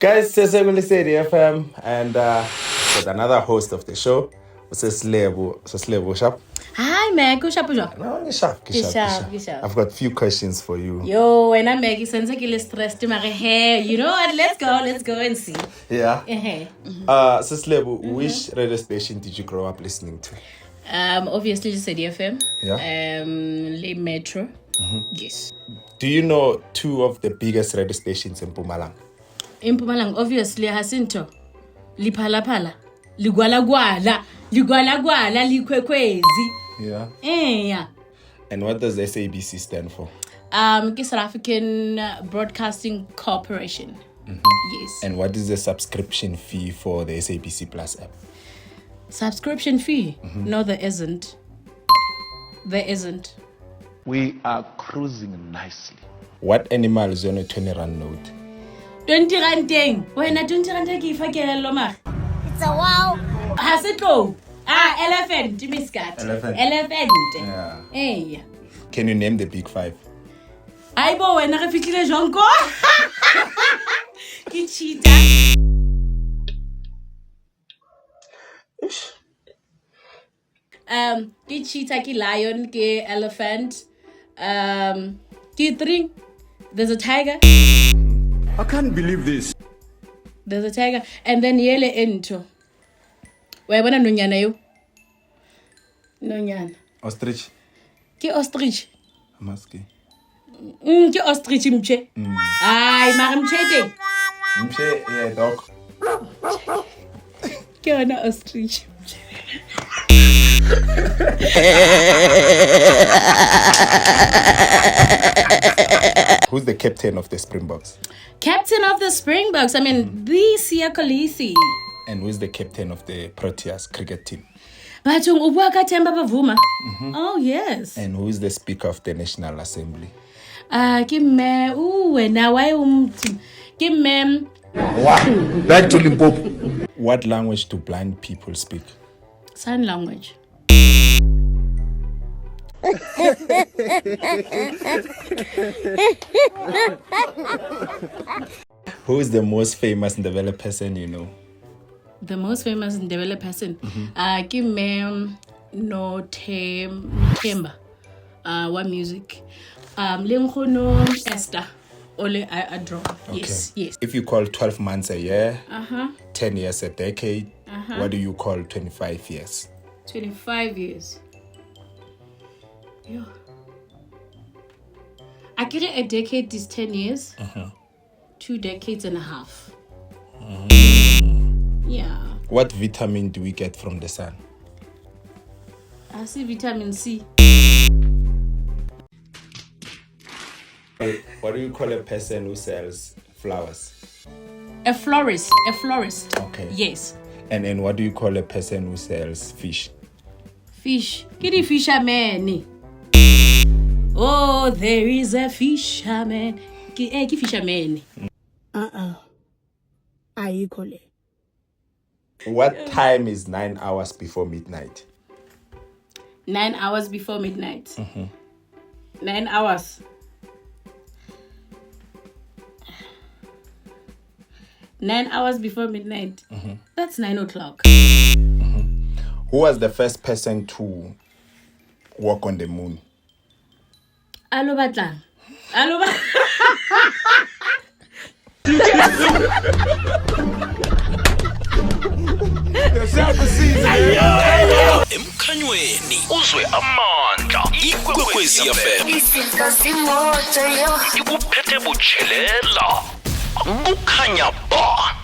Guys, it's Lesedi FM, and with another host of the show, which is Lebo. So Lebo, sharp. Hi, Meg. Who's sharp? No, sharp. I've got a few questions for you. Yo, when I'm Maggie, since I get stressed, my hair. You know what? Let's go and see. Yeah. So Lebo, which radio station did you grow up listening to? Obviously, Lesedi FM. Yeah. Le Metro. Yes. Do you know two of the biggest radio stations in Mpumalanga? In Mpumalanga, obviously, Jacinto, Lipalapala, Ligwalagwala, Ikwekwezi. Yeah. Yeah. And what does SABC stand for? South African Broadcasting Corporation. Yes. And what is the subscription fee for the SABC Plus app? Subscription fee? No, there isn't. There isn't. We are cruising nicely. What animal is on a 20-rand note? 20 rand thing. When I 20 rand take if I get a loma. It's a wow. Has it go? Elephant. Jimmy Scott. Elephant. Yeah. Hey. Can you name the big five? Aibo when I fitile jonko. Ki cheetah. Ki cheetah, ki lion, ki elephant. Ki three. There's a tiger. I can't believe this. There's a tiger. And then yele into. Where when I know you? No. Ostrich. Ki ostrich. Maski. Ki ostrich mche. Ay, mara mche. Mche, yeah, dog. Ki ona ostrich. Who's the captain of the Springboks? Captain of the Springboks? I mean, the Siya Kolisi. And who's the captain of the Proteas cricket team? Oh, yes. And who is the Speaker of the National Assembly? Give me. Back to Limpopo. What language do blind people speak? Sign language. Who is the most famous Ndebele person you know? The most famous Ndebele person? Give me no Temba. What music? Lengkono Esther. Ole I draw. Okay. Yes. If you call 12 months a year, 10 years a decade, what do you call 25 years? 25 years. Yeah. I get a decade is 10 years. 2 decades and a half. Yeah. What vitamin do we get from the sun? I see vitamin C. What do you call a person who sells flowers? A florist. Okay. Yes. And what do you call a person who sells fish? Fish. Kiri fisherman. Oh, there is a fisherman. Ki fisherman. Ayikole. What time is 9 hours before midnight? 9 hours before midnight. 9 hours. 9 hours before midnight. That's 9 o'clock. Who was the first person to walk on the moon? Alo batlang. Emkhanyweni uzwe amandla Ikwekwezi FM Izinto zimoto yo. ikuphethe butshelela kukhanya ba